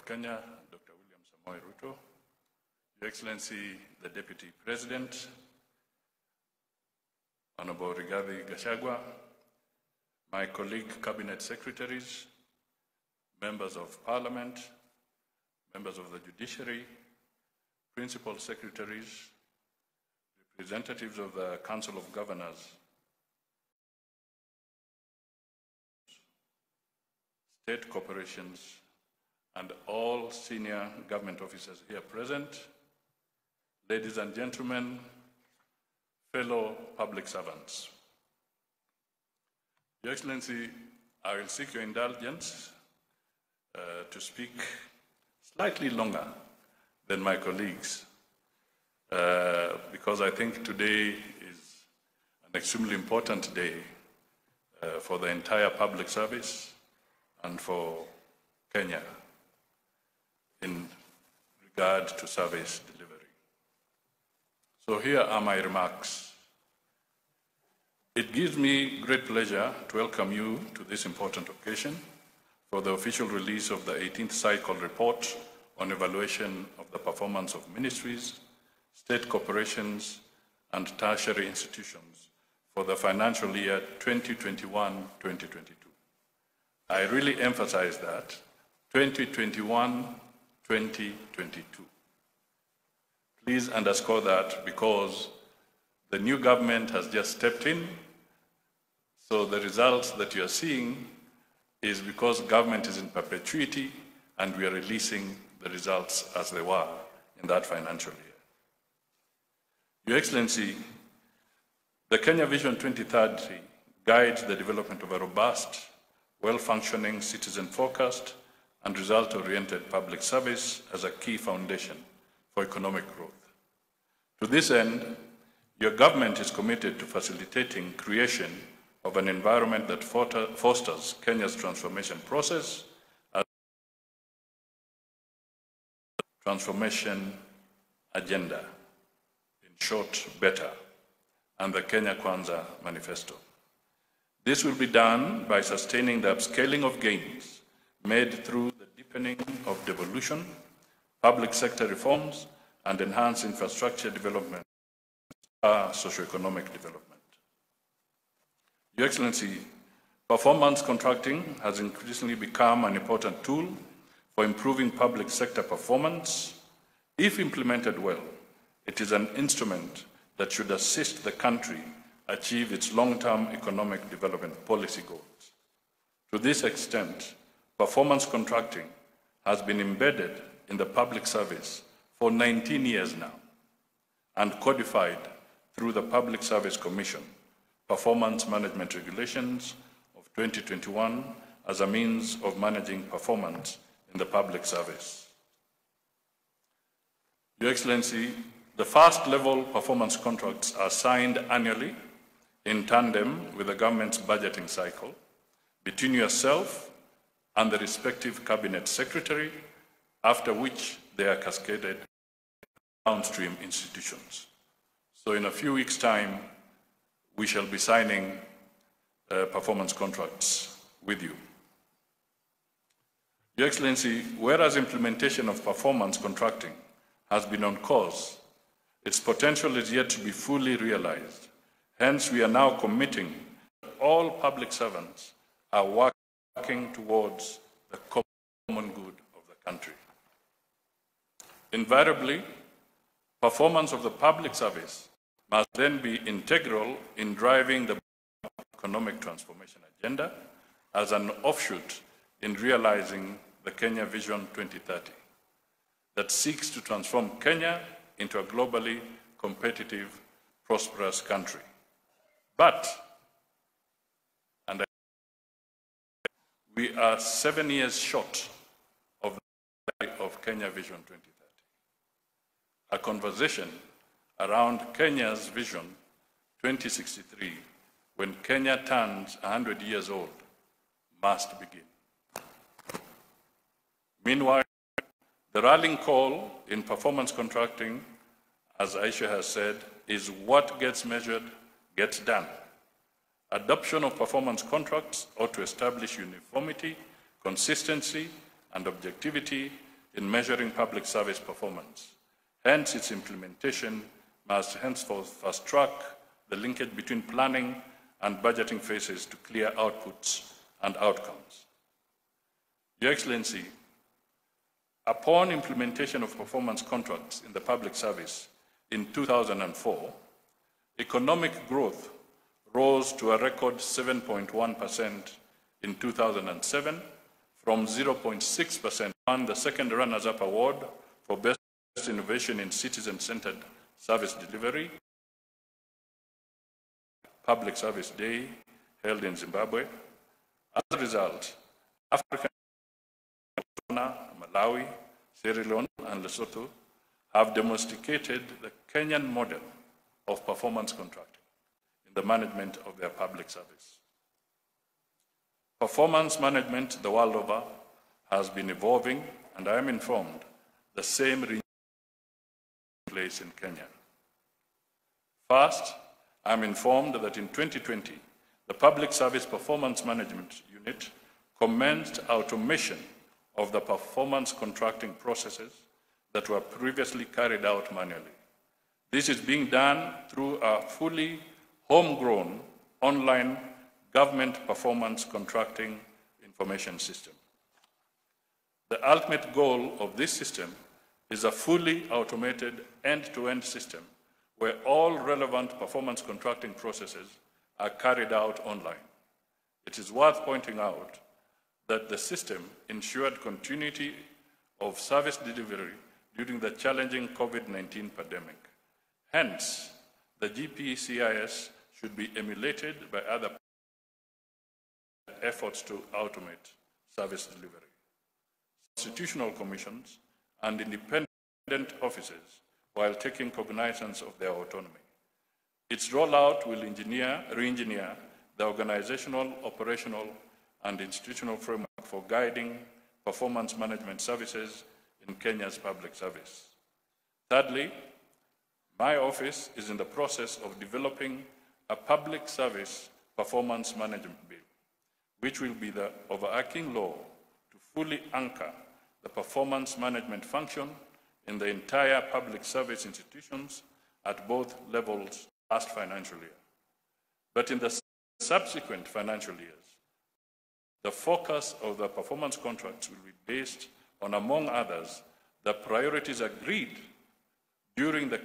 Kenya, Dr. William Samoei Ruto, Your Excellency, the Deputy President, Honorable Rigathi Gachagua, my colleague Cabinet Secretaries, Members of Parliament, Members of the Judiciary, Principal Secretaries, representatives of the Council of Governors, state corporations, and all senior government officers here present, ladies and gentlemen, fellow public servants. Your Excellency, I will seek your indulgence to speak slightly longer than my colleagues, because I think today is an extremely important day for the entire public service and for Kenya in regard to service delivery. So here are my remarks. It gives me great pleasure to welcome you to this important occasion for the official release of the 18th cycle report on evaluation of the performance of ministries, state corporations, and tertiary institutions for the financial year 2021-2022. I really emphasize that, 2021-2022. Please underscore that because the new government has just stepped in, so the results that you are seeing is because government is in perpetuity and we are releasing the results as they were in that financial year. Your Excellency, the Kenya Vision 2030 guides the development of a robust, well-functioning, citizen-focused, and result-oriented public service as a key foundation for economic growth. To this end, your government is committed to facilitating creation of an environment that fosters Kenya's transformation process as a transformation agenda, in short, better, and the Kenya Kwanza Manifesto. This will be done by sustaining the upscaling of gains made through the deepening of devolution, public sector reforms, and enhanced infrastructure development, socioeconomic development. Your Excellency, performance contracting has increasingly become an important tool for improving public sector performance. If implemented well, it is an instrument that should assist the country achieve its long-term economic development policy goals. To this extent, performance contracting has been embedded in the public service for 19 years now and codified through the Public Service Commission Performance Management Regulations of 2021 as a means of managing performance in the public service. Your Excellency, the first level performance contracts are signed annually in tandem with the government's budgeting cycle between yourself and the respective cabinet secretary, after which they are cascaded downstream institutions. So in a few weeks' time, we shall be signing performance contracts with you. Your Excellency, whereas implementation of performance contracting has been on course, its potential is yet to be fully realized. Hence, we are now committing that all public servants are working towards the common good of the country. Invariably, performance of the public service must then be integral in driving the economic transformation agenda as an offshoot in realizing the Kenya Vision 2030 that seeks to transform Kenya into a globally competitive, prosperous country. But, and we are 7 years short of Kenya Vision 2030. A conversation around Kenya's Vision 2063, when Kenya turns 100 years old, must begin. Meanwhile, the rallying call in performance contracting, as Aisha has said, is what gets measured, gets done. Adoption of performance contracts ought to establish uniformity, consistency, and objectivity in measuring public service performance. Hence, its implementation must henceforth fast-track the linkage between planning and budgeting phases to clear outputs and outcomes. Your Excellency, upon implementation of performance contracts in the public service in 2004, economic growth rose to a record 7.1% in 2007 from 0.6%, won the second runners-up award for Best Innovation in Citizen-Centered Service Delivery, Public Service Day held in Zimbabwe. As a result, African, Malawi, Sierra Leone, and Lesotho have domesticated the Kenyan model of performance contracting in the management of their public service. Performance management the world over has been evolving, and I am informed the same in place in Kenya. First, I am informed that in 2020, the Public Service Performance Management Unit commenced automation of the performance contracting processes that were previously carried out manually. This is being done through a fully homegrown online government performance contracting information system. The ultimate goal of this system is a fully automated end-to-end system where all relevant performance contracting processes are carried out online. It is worth pointing out that the system ensured continuity of service delivery during the challenging COVID-19 pandemic. Hence, the GPCIS should be emulated by other efforts to automate service delivery. Constitutional commissions and independent offices while taking cognizance of their autonomy. Its rollout will re-engineer the organizational, operational, and institutional framework for guiding performance management services in Kenya's public service. Thirdly, my office is in the process of developing a public service performance management bill, which will be the overarching law to fully anchor the performance management function in the entire public service institutions at both levels last financial year. But in the subsequent financial years, the focus of the performance contracts will be based on, among others, the priorities agreed during the